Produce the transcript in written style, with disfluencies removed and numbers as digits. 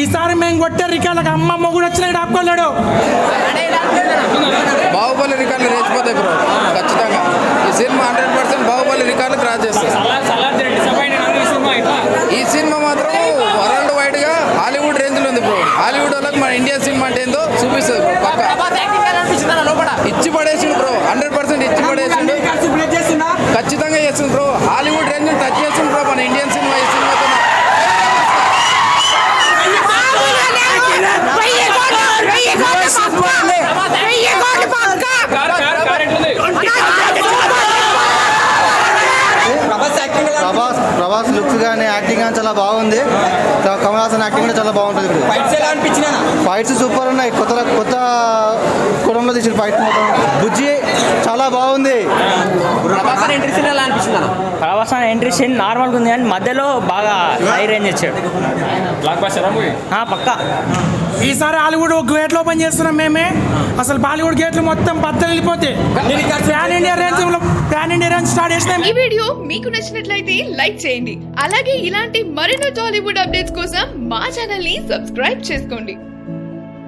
ఈసారి మేము కొట్టే రికార్డులకు అమ్మమ్మ కూడా వచ్చిన ఆపుకోలేడు. బాహుబలి రికార్డులు రేచిపోతాయి బ్రో, ఖచ్చితంగా ఈ సినిమా 100% బాహుబలి రికార్డులు క్రాస్ చేస్తుంది. ఈ సినిమా మాత్రం వరల్డ్ వైడ్ గా హాలీవుడ్ రేంజ్ లో ఉంది బ్రో. హాలీవుడ్ వాళ్ళకి మన ఇండియన్ సినిమా అంటే ఏందో చూపిస్తుంది బ్రో. పక్క ఇచ్చి పడేసిండు బ్రో, 100% ఇచ్చి పడేసిండు, ఖచ్చితంగా చేస్తుంది బ్రో. హాలీవుడ్ రేంజ్ టచ్ చేస్తుంది బ్రో మన ఇండియన్ సినిమా ఈ సినిమాతో. ప్రభాస్ లుక్ కానీ యాక్టింగ్ కానీ చాలా బాగుంది. కమల్ హాసన్ యాక్టింగ్ కూడా చాలా బాగుంటుంది. ఫైట్స్ సూపర్ ఉన్నాయి. కొత్త కుటుంబంలో తీసిన ఫైట్ మొత్తం బుజ్జి చాలా బాగుంది. ప్రభాస్ ఎంట్రీ సీన్ నార్మల్గా ఉంది కానీ మధ్యలో బాగా హై రేంజ్ ఇచ్చాడు. పక్కా ఈసారి హాలీవుడ్ గేట్లు ఓపెన్ చేస్తున్నాం మేమే. అసలు బాలీవుడ్ గేట్లు మొత్తం బద్దలు వెళ్ళిపోతే ప్యాన్ ఇండియా రేంజ్ స్టార్ట్ చేసినాం. ఈ వీడియో మీకు నచ్చినట్లయితే లైక్ చేయండి. అలాగే ఇలాంటి మరెన్నో టాలీవుడ్ అప్డేట్స్ కోసం మా ఛానల్ ని సబ్స్క్రైబ్ చేసుకోండి.